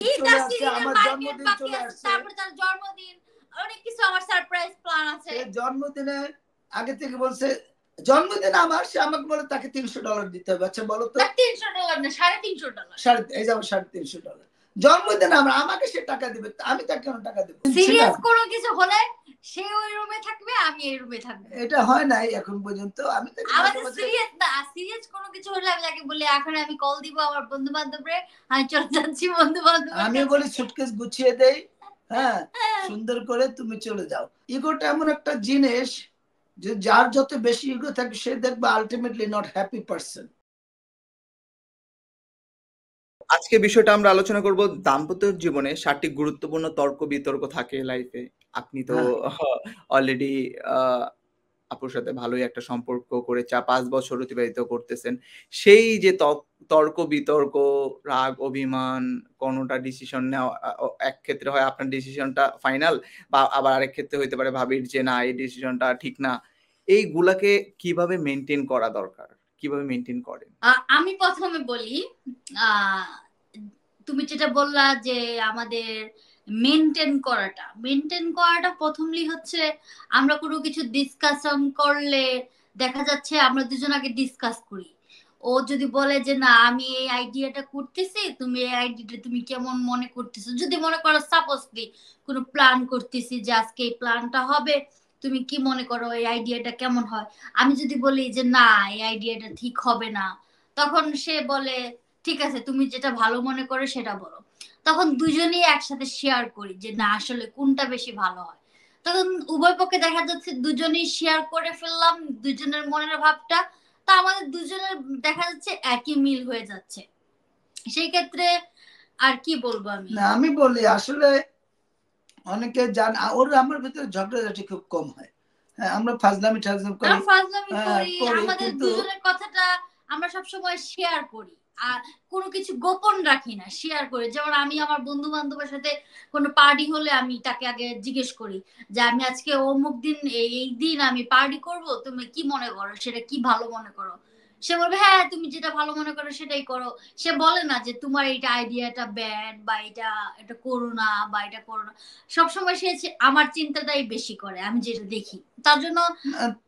ঈদ চলে আসছে, আসছে, ঈদের আমার মার্কেট জন্মদিন বাকি চলে আছে, আসছে। তারপরে তার জন্মদিন, অনেক কিছু আমার সারপ্রাইজ প্ল্যান আছে। জন্মদিনে আগে থেকে বলছে জন্মদিন আমার, সে আমাকে বলে তাকে $300 দিতে হবে। আচ্ছা বলো তো। $300 না, $350। এই যাবো $350। জন্মদিন আমার, আমাকে সে টাকা দিবে, আমি তাকে কেন টাকা দেবো? সিরিয়াস কোনো কিছু হলে সে ওই রুমে থাকবে, আমি এই রুমে থাকবো। এটা হয় নাই এখন পর্যন্ত। আমি তাকে আমাদের সিরিয়াস না, সিরিয়াস কোনো কিছু হলে আমি তাকে বলি এখন আমি কল দিব আমার বন্ধু বান্ধবরে, আমি চলে যাচ্ছি বন্ধু বান্ধব। আমি বলি সুটকেস গুছিয়ে দেই, হ্যাঁ সুন্দর করে তুমি চলে যাও। ইগোটা এমন একটা জিনিস যে যার যত বেশি ইগো থাকে সে দেখবে আলটিমেটলি নট হ্যাপি পারসন। আজকে বিষয়টা আমরা আলোচনা করব দাম্পত্য জীবনে 7টি গুরুত্বপূর্ণ তর্ক বিতর্ক থাকে লাইফে। আপনি তো অলরেডি আপুর সাথে ভালোই একটা সম্পর্ক করে 5 বছর অতিবাহিত করতেছেন। সেই যে তর্ক বিতর্ক, রাগ অভিমান, কোনটা ডিসিশন নেওয়া, এক ক্ষেত্রে হয় আপনার ডিসিশনটা ফাইনাল, বা আবার আরেক ক্ষেত্রে হইতে পারে ভাবির যে না এই ডিসিশনটা ঠিক না। এইগুলাকে কিভাবে মেনটেন করা দরকার, কিভাবে মেনটেন করেন? আমি প্রথমে বলি, তুমি যেটা বললা যে আমাদের মেনটেন করাটা প্রথমলি হচ্ছে আমরা কোনো কিছু ডিসকাশন করলে দেখা যাচ্ছে আমরা দুজন আগে ডিসকাস করি। ও যদি বলে যে না আমি এই আইডিয়াটা করতেছি, তুমি এই আইডিয়াটা তুমি কেমন মনে করতেছো, যদি মনে করো সাপোজলি কোনো প্ল্যান করতেছি যে আজকে এই প্ল্যানটা হবে, তুমি কি মনে করো এই আইডিয়াটা কেমন হয়, আমি যদি বলি যে না এই আইডিয়াটা ঠিক হবে না, তখন সে বলে ঠিক আছে তুমি যেটা ভালো মনে করো সেটা বলো। তখন দুজনেই একসাথে শেয়ার করি যে না আসলে কোনটা বেশি ভালো হয়। তখন উভয় পক্ষে দেখা যাচ্ছে দুজনেই শেয়ার করে ফেললাম দুজনের মনের ভাবটা, তা আমাদের দুজনের দেখা যাচ্ছে একই মিল হয়ে যাচ্ছে। সেই ক্ষেত্রে আর কি বলবো আমি, না আমি বলি আসলে অনেকে জান ওর আমার ভিতরে ঝগড়াঝাটি খুব কম হয়। হ্যাঁ আমরা ফাজলামি করি, আমাদের দুজনের কথাটা আমরা সবসময় শেয়ার করি, আর কোনো কিছু গোপন রাখি না, শেয়ার করি। যেমন আমি আমার বন্ধু বান্ধবের সাথে কোনো পার্টি হলে আমি তাকে আগে জিজ্ঞেস করি যে আমি আজকে অমুক দিন এই দিন আমি পার্টি করব, তুমি কি মনে করো, সেটা কি ভালো মনে করো। সে বলবে হ্যাঁ তুমি যেটা ভালো মনে করো সেটাই করো। সে বলে না যে তোমার এইটা আইডিয়াটা ব্যাড বা এটা করো না বা এটা করো না। সবসময় সে আমার চিন্তাটাই বেশি করে, আমি যেটা দেখি তার জন্য।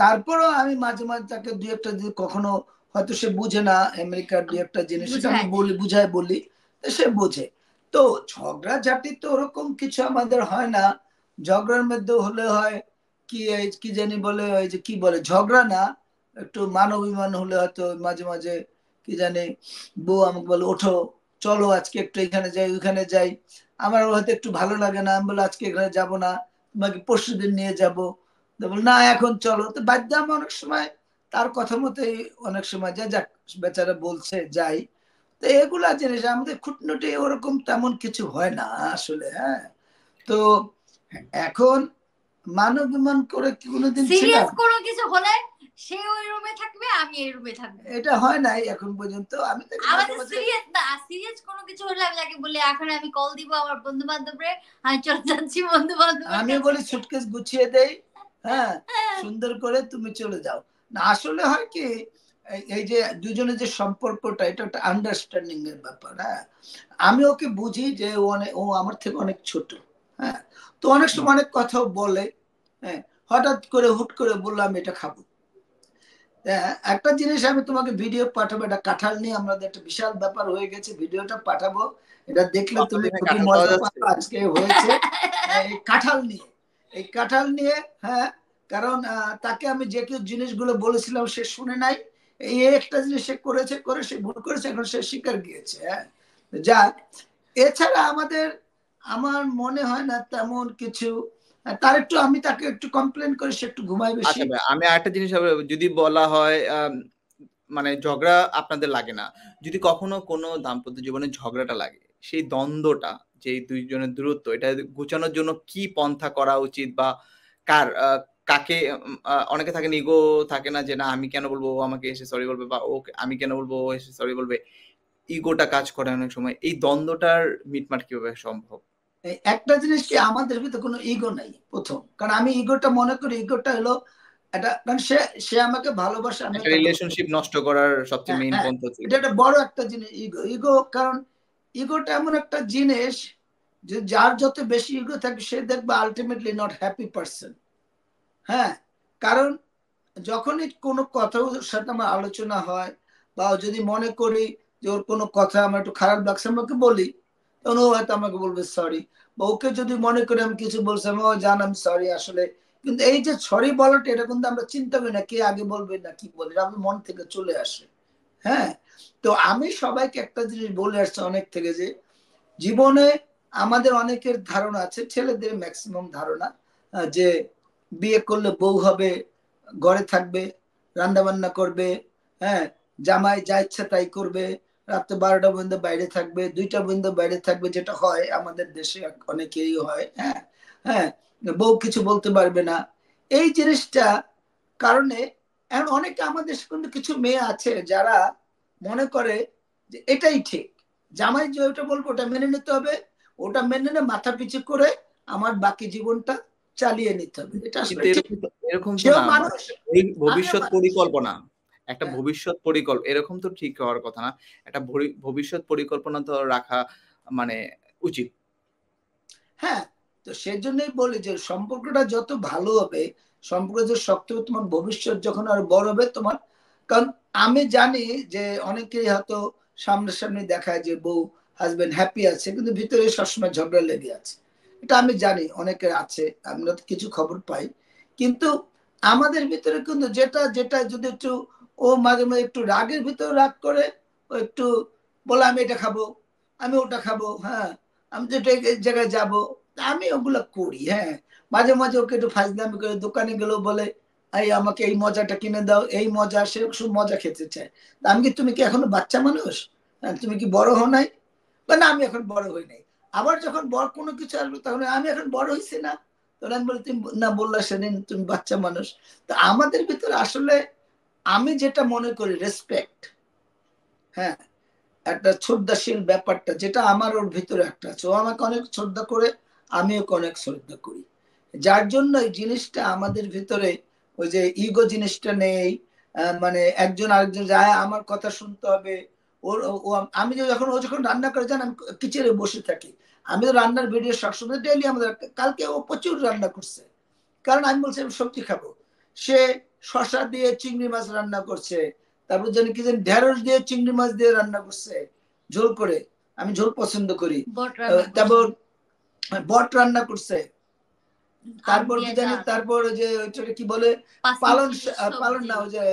তারপরও আমি মাঝে মাঝে তাকে দুই একটা যদি কখনো হয়তো সে বুঝে না আমেরিকার দুই একটা জিনিস, সেটা আমি বলি সে বোঝে। তো ঝগড়াঝাটি তো ওরকম কিছু আমাদের হয় না। ঝগড়ার মধ্যে হলে হয় কি জানি বলে ওই যে কি বলে ঝগড়া না, একটু মান অভিমান হলে হয়তো মাঝে মাঝে কি জানি বউ আমাকে বলে ওঠো চলো আজকে একটু এখানে যাই ওইখানে যাই, আমার হয়তো একটু ভালো লাগে না, আমি বলে আজকে এখানে যাবো না, তোমাকে পরশু দিন নিয়ে যাবো, না এখন চলো। তো বাধ্য আমি অনেক সময় তার কথা মতোই অনেক সময় যাক বেচারা বলছে যাই। তো এগুলা জিনিস আমাদের খুঁটনুটি ওরকম তেমন কিছু হয় না আসলে। হ্যাঁ তো এখন মানব বিমান করে কোনোদিন সিরিয়াস কোনো কিছু হলে সে ওই রুমে থাকবে, আমি এই রুমে থাকবো, এটা হয় নাই এখন পর্যন্ত। আমি আমাদের সিরিয়াস না, সিরিয়াস কোনো কিছু হলে আমি তাকে বলি এখন আমি কল দিব আমার বন্ধু বান্ধবরে, আমি চলে যাচ্ছি বন্ধু বান্ধব। আমি বলি সুটকেস গুছিয়ে দেই, হ্যাঁ সুন্দর করে তুমি চলে যাও। না আসলে হয় কি এই যে দুজনের যে সম্পর্কটা এটা একটা আন্ডারস্ট্যান্ডিং এর ব্যাপার। হ্যাঁ আমি ওকে বুঝি যে ও আমার থেকে অনেক ছোট। হ্যাঁ তো অনেক সময় অনেক কথা বলে, হ্যাঁ হঠাৎ করে হুট করে বললাম এটা খাবো। একটা জিনিস আমি তোমাকে ভিডিও পাঠাবো, এটা কাঁঠাল নিয়ে আমাদের একটা বিশাল ব্যাপার হয়ে গেছে, ভিডিওটা পাঠাবো, এটা দেখলে তুমি খুবই মজা পাবে। আজকে হয়েছে এই কাঁঠাল নিয়ে, হ্যাঁ কারণ তাকে আমি যে কেউ জিনিসগুলো বলেছিলাম সে শুনে নাই, এই একটা জিনিস সে করে সে ভুল করেছে, এখন সে স্বীকার গিয়েছে। হ্যাঁ যাক এছাড়া আমার মনে হয় না তেমন কিছু। তার একটু আমি তাকে একটু কমপ্লেন করে সে একটু ঘুমাই বেশি। আচ্ছা আমি আরেকটা জিনিস যদি বলা হয় মানে ঝগড়া আপনাদের লাগে না, যদি কখনো কোনো দাম্পত্য জীবনে ঝগড়াটা লাগে, সেই দ্বন্দ্বটা যে দুইজনের দূরত্ব এটা ঘুচানোর জন্য কি পন্থা করা উচিত, বা কাকে অনেকে থাকে ইগো থাকে না যে না আমি কেন বলবো ও আমাকে এসে সরি বলবে, বা ও আমি কেন বলবো ও এসে সরি বলবে, ইগোটা কাজ করে অনেক সময়। এই দ্বন্দ্বটার মিটমাট কিভাবে সম্ভব? একটা জিনিস কি আমাদের ভিতরে কোনো ইগো নাই প্রথম, কারণ আমি ইগোটা মনে করি ইগোটা হলো এটা, কারণ সে আমাকে ভালোবাসে, একটা রিলেশনশিপ নষ্ট করার সবচেয়ে মেইন পন্থা এটা একটা বড় একটা জিনিস ইগো। কারণ ইগোটা এমন একটা জিনিস যে যার যত বেশি ইগো থাকে সে দেখবে আলটিমেটলি নট হ্যাপি পারসন। হ্যাঁ, কারণ যখনই কোনো কথা ওর সাথে আমার আলোচনা হয় বা যদি মনে করি যে ওর কোনো কথা আমার একটু খারাপ লাগছে আমাকে বলি, তখন ও হয়তো আমাকে বলবে সরি। বা ওকে যদি মনে করি আমি কিছু বলছি আমি ও জান আমি সরি আসলে, কিন্তু এই যে সরি বলাটা এটা কিন্তু আমরা চিন্তা করি না কে আগে বলবে না কি বলবে, আমাদের মন থেকে চলে আসে। হ্যাঁ, তো আমি সবাইকে একটা জিনিস বলে আসছি অনেক থেকে যে জীবনে আমাদের অনেকের ধারণা আছে, ছেলেদের ম্যাক্সিমাম ধারণা যে বিয়ে করলে বউ হবে, ঘরে থাকবে, রান্না বান্না করবে, হ্যাঁ, জামাই যা ইচ্ছা তাই করবে, রাত 12টা পর্যন্ত বাইরে থাকবে, 2টা পর্যন্ত বাইরে থাকবে, যেটা হয় আমাদের দেশে অনেকেই হয়। হ্যাঁ, হ্যাঁ, বউ কিছু বলতে পারবে না, এই জিনিসটা কারণে এখন অনেকে আমাদের কিন্তু কিছু মেয়ে আছে যারা মনে করে যে এটাই ঠিক, জামাই যে ওটা বলবো ওটা মেনে নিতে হবে, ওটা মেনে নিয়ে মাথা পিছু করে আমার বাকি জীবনটা চালিয়ে নিতে হবে। এটা আসলে কিন্তু ঠিক, এরকম তো সেও না, মানুষ ভবিষ্যৎ পরিকল্পনা, একটা হ্যাঁ, ভবিষ্যৎ পরিকল্পনা এরকম তো ঠিক হওয়ার কথা না। একটা ভবিষ্যৎ পরিকল্পনা তো রাখা মানে উচিত। হ্যাঁ, তো সেজন্যই বলি যে সম্পর্কটা যত ভালো হবে, সম্পর্ক যে শক্ত হবে, তোমার ভবিষ্যৎ যখন আর বড় হবে তোমার, কারণ আমি জানি যে অনেকেই হয়তো সামনাসামনি দেখায় যে বউ হাজবেন্ড হ্যাপি আছে কিন্তু ভিতরে সবসময় ঝগড়া লেগে আছে, এটা আমি জানি অনেকের আছে, আমরা তো কিছু খবর পাই। কিন্তু আমাদের ভিতরে কিন্তু যেটা যেটা যদি একটু ও মাঝে মাঝে একটু রাগের ভিতরে রাগ করে, ও একটু বলে আমি এটা খাবো, আমি ওটা খাবো, হ্যাঁ, আমি যেটা এই জায়গায় যাবো, আমি ওগুলো করি। হ্যাঁ, মাঝে মাঝে ওকে একটু ফাজলামি করে দোকানে গেলেও বলে এই আমাকে এই মজাটা কিনে দাও, এই মজা, সে শুধু মজা খেতে চায়। আমি কি তুমি কি এখনো বাচ্চা মানুষ? হ্যাঁ, তুমি কি বড় হও নাই? বা না আমি এখন বড় হই নাই। আবার যখন বড় কোনো কিছু আসবে তখন আমি এখন বড় হয়েছি না, তখন আমি বলি তুমি না বললা সেদিন তুমি বাচ্চা মানুষ। তো আমাদের ভিতরে আসলে আমি যেটা মনে করি রেসপেক্ট, হ্যাঁ, একটা শ্রদ্ধাশীল ব্যাপারটা যেটা আমার ওর ভিতরে একটা আছে, ও আমাকে অনেক শ্রদ্ধা করে, আমি ওকে অনেক শ্রদ্ধা করি, যার জন্য এই জিনিসটা আমাদের ভিতরে ওই যে ইগো জিনিসটা নেই। মানে একজন আরেকজন যায় আমার কথা শুনতে হবে, ওর আমি যখন ও যখন রান্না করে যান আমি কিচেনে বসে থাকি, আমি তো রান্নার ভিডিও সবসময় ডেইলি আমাদের, কালকে ও প্রচুর রান্না করছে, কারণ আমি বলছি আমি সবজি খাবো, সে শশা দিয়ে চিংড়ি মাছ রান্না করছে, তারপর জানি কি জানি ঢেঁড়স দিয়ে চিংড়ি মাছ দিয়ে রান্না করছে ঝোল করে, আমি ঝোল পছন্দ করি, তারপর বট রান্না করছে, তারপর কি জানি তারপর যে ওইটাকে কি বলে পালন, পালন না ওই যে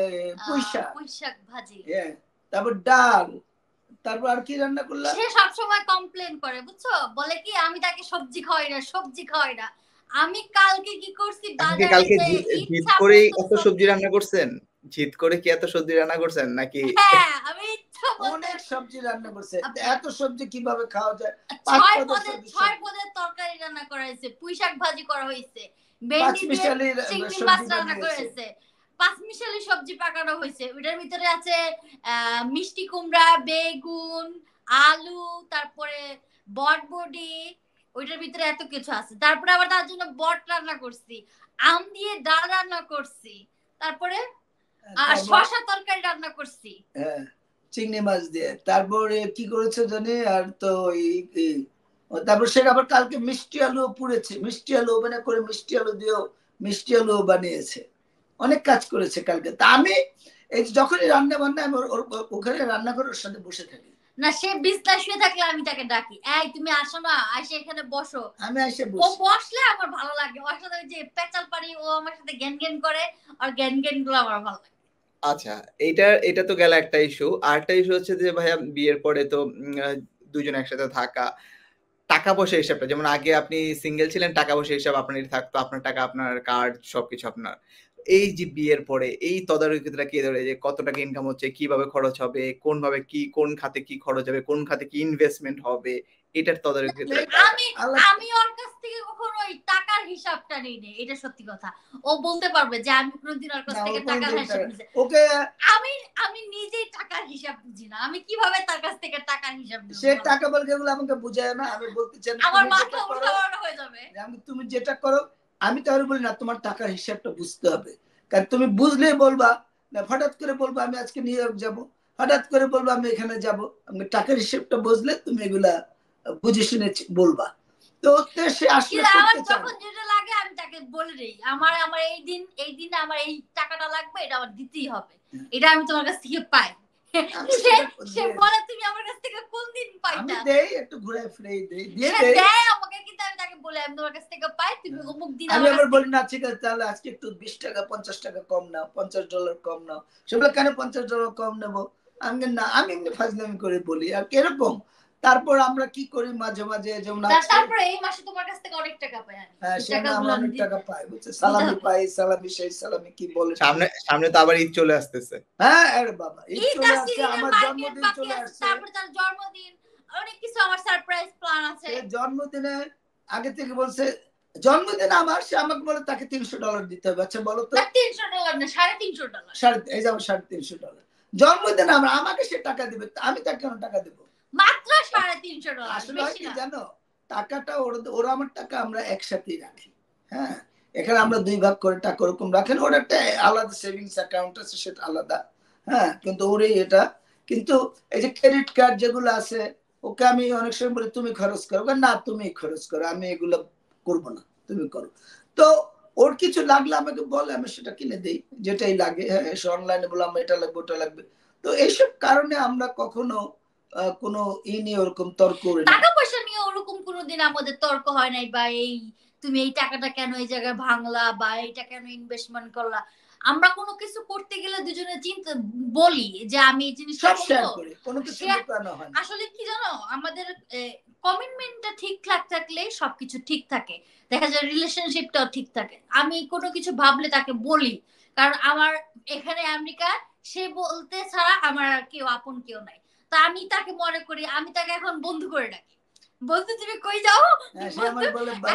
পুঁইশাক ভাজি, হ্যাঁ, তারপর ডাল, তারপর আর কি রান্না করলা, সে সব সময় কমপ্লেন করে বুঝছো, বলে কি আমি তাকে সবজি খাওয়াই না, সবজি খাওয়াই না। আমি কালকে কি করছি বাজারে কালকে যে জিদ ইচ্ছা করে মতো এত সবজি রান্না করছেন? জিদ করে কি এত সবজি রান্না করছেন নাকি? হ্যাঁ, আমি ইচ্ছা অনেক সবজি রান্না করছে, এত সবজি কিভাবে খাওয়া যায়? 6 পদের তরকারি রান্না করা হয়েছে, পুঁইশাক ভাজি করা হয়েছে, ভেন্ডি দিয়ে চিংড়ি মাছ রান্না করেছে, পাঁচমিশালি সবজি পাকানো হয়েছে, ওটার ভিতরে আছে মিষ্টি কুমড়া, বেগুন, আলু, তারপরে বটবডি, ওইটার ভিতরে এত কিছু আছে। তারপরে আবার তার জন্য বট রান্না করছি, আম দিয়ে ডাল রান্না করছি, তারপরে শশা তরকারি রান্না করছি, হ্যাঁ, চিংড়ি মাছ দিয়ে, তারপরে কি করেছে জানি আর তো তারপর সে আবার কালকে মিষ্টি আলু পুড়েছে, মিষ্টি আলু ওভেনে করে মিষ্টি আলু দিয়েও মিষ্টি আলু বানিয়েছে, অনেক কাজ করেছে কালকে। তা আমি এই যখনই রান্না বান্না আমি ওখানে রান্না করে ওর সাথে বসে থাকি, না সে বিছনায় শুয়ে থাকলে আমি তাকে ডাকি, এই তুমি আসো না, আসে এখানে বসো, আমি এসে ও বসলে আমার ভালো লাগে, ওর সাথে যে পেচাল পারি, ও আমার সাথে জ্ঞান জ্ঞান করে, আর জ্ঞান জ্ঞান গুলো আমার ভালো লাগে। আচ্ছা, এটা তো গেল একটা ইস্যু। আরেকটা ইস্যু হচ্ছে যে ভাইয়া বিয়ের পরে তো দুজন একসাথে থাকা, টাকা পয়সা হিসাবটা, যেমন আগে আপনি সিঙ্গেল ছিলেন, টাকা পয়সা হিসাব আপনারই থাকতো, আপনার টাকা আপনার, কার্ড সবকিছু আপনার। এই যে বিয়ের পরে এই তদারকিটা কে ধরে, যে কত টাকা ইনকাম হচ্ছে, কিভাবে খরচ হবে, কোনভাবে কি, কোন খাতে কি খরচ হবে, কোন খাতে কি ইনভেস্টমেন্ট হবে, এটার তদারকিটা আমি ওর কাছ থেকে কখনো ওই টাকার হিসাবটা নেই নে, এটা সত্যি কথা। ও বলতে পারবে যে আমি কোনোদিন ওর কাছ থেকে টাকার হিসাব বুঝি, ওকে আমি নিজেই টাকার হিসাব বুঝি না, আমি কিভাবে তার কাছ থেকে টাকার হিসাব নেব? সে টাকা বলতে এগুলো আমাকে বুঝায় না, আমি বলতে চাই আমার মাথা উল্টাপাল্টা হয়ে যাবে, আমি তুমি যেটা করো, আমি তাহলে বলি না তোমার টাকার হিসাবটা বুঝতে হবে, কারণ তুমি বুঝলেই বলবা না, হঠাৎ করে বলবা আমি আজকে নিউ ইয়র্ক যাবো, হঠাৎ করে বলবো আমি এখানে যাব, আমি টাকার হিসেবটা বুঝলে তুমি এগুলা বুঝে শুনে বলবা। তো সে আসলে আমার করতে চায় যখন যেটা লাগে আমি তাকে বলে দেই, আমার আমার এই দিন আমার এই টাকাটা লাগবে, এটা আমার দিতেই হবে, এটা আমি তোমার কাছ থেকে পাই। সে বলে তুমি আমার কাছ থেকে কোন দিন পাইতা? আমি দেই, একটু ঘুরে ফিরে দেই, দিয়ে দেই আমাকে, কিন্তু আমি তাকে বলে আমি তোমার কাছ থেকে পাই, তুমি অমুক দিন আমি আবার বলি না ঠিক আছে তাহলে আজকে একটু 20 টাকা 50 টাকা কম নাও, $50 কম নাও। সেগুলো কেন $50 কম নেব? আমি না, আমি এমনি ফাজলামি করে বলি আর এরকম। তারপর আমরা কি করি মাঝে মাঝে, যেমন তারপর এই মাসে তোমার কাছ থেকে অনেক টাকা পাই আমি, হ্যাঁ সেটা আমরা অনেক টাকা পাই, বুঝছো, সালামি পাই, সালামি সেই সালামি কি বলে, সামনে তো আবার ঈদ চলে আসতেছে। হ্যাঁ আরে বাবা ঈদ চলে আসছে, আমার জন্মদিন চলে আসছে, তারপর তার জন্মদিন, অনেক কিছু আমার সারপ্রাইজ প্ল্যান আছে। জন্মদিনে আগে থেকে বলছে জন্মদিন আমার, সে আমাকে বলে তাকে $300 দিতে হবে। আচ্ছা বলো তো, $300 না $350, এই যাবো $350 জন্মদিন আমার, আমাকে সে টাকা দিবে, আমি তাকে কেন টাকা দেবো? মাত্র $350। আসলে হয় কি জানো, টাকাটা ওরা আমার টাকা আমরা একসাথেই রাখি, হ্যাঁ এখানে আমরা 2 ভাগ করে টাকা ওরকম রাখেন, ওর একটা আলাদা সেভিংস অ্যাকাউন্ট আছে সেটা আলাদা, হ্যাঁ কিন্তু ওরে এটা, কিন্তু এই যে ক্রেডিট কার্ড যেগুলো আছে ওকে আমি অনেক সময় বলি তুমি খরচ করো, না তুমি খরচ করো, আমি এগুলো করবো না, তুমি করো। তো ওর কিছু লাগলে আমাকে বলে, আমি সেটা কিনে দেই যেটাই লাগে, হ্যাঁ অনলাইনে বললাম এটা লাগবে ওটা লাগবে। তো এইসব কারণে আমরা কখনো কোনো নিয়ে ওরকম তর্ক করি না। টাকা পয়সা নিয়ে ওরকম কোনোদিন আমাদের তর্ক হয় নাই, বা এই তুমি এই টাকাটা কেন এই জায়গায় ভাঙলা, বা এইটা কেন ইনভেস্টমেন্ট করলা। আমরা কোনো কিছু করতে গেলে দুজনে চিন্তা বলি যে আমি এই জিনিসটা সব শেয়ার করি, কোনো কিছু লুকানো হয় না। আসলে কি জানো, আমাদের কমিটমেন্টটা ঠিকঠাক থাকলে সবকিছু ঠিক থাকে, দেখা যায় রিলেশনশিপটাও ঠিক থাকে। আমি কোনো কিছু ভাবলে তাকে বলি, কারণ আমার এখানে আমেরিকা, সে বলতে ছাড়া আমার আর কেউ আপন কেউ নাই। তা আমি তাকে মনে করি, আমি তাকে এখন বন্ধু করে ডাকি, বন্ধু তুমি কই যাও,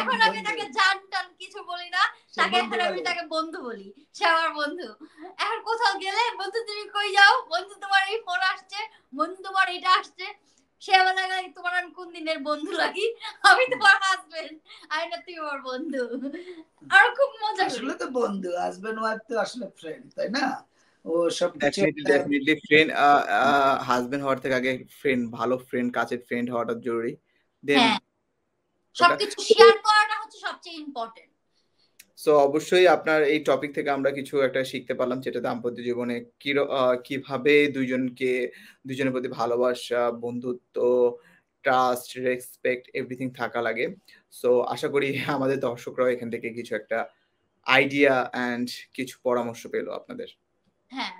এখন আমি তাকে জান টান কিছু বলি না, তাকে এখন আমি তাকে বন্ধু বলি, সে আমার বন্ধু। এখন কোথাও গেলে বন্ধু তুমি কই যাও, বন্ধু তোমার এই ফোন আসছে, বন্ধু তোমার এটা আসছে, সে বলে তোমার আমি কোন দিনের বন্ধু লাগি, আমি তোমার হাজবেন্ড, আমি না তুমি আমার বন্ধু। আর খুব মজা করি। আসলে তো বন্ধু, হাজবেন্ড ওয়াইফ তো আসলে ফ্রেন্ড, তাই না? ও সব ডেফিনেটলি ফ্রেন্ড, হাজবেন্ড হওয়ার থেকে আগে ফ্রেন্ড, ভালো ফ্রেন্ড, কাছের ফ্রেন্ড হওয়াটা জরুরি। দেন সবকিছু শেয়ার করাটা হচ্ছে সবচেয়ে ইম্পর্টেন্ট। সো অবশ্যই আপনার এই টপিক থেকে আমরা কিছু একটা শিখতে পারলাম, যেটা দাম্পত্য জীবনে কিভাবে দুজনের প্রতি ভালোবাসা, বন্ধুত্ব, ট্রাস্ট, রেসপেক্ট এভরিথিং থাকা লাগে। সো আশা করি আমাদের দর্শকরাও এখান থেকে কিছু একটা আইডিয়া অ্যান্ড কিছু পরামর্শ পেলো আপনাদের। হ্যাঁ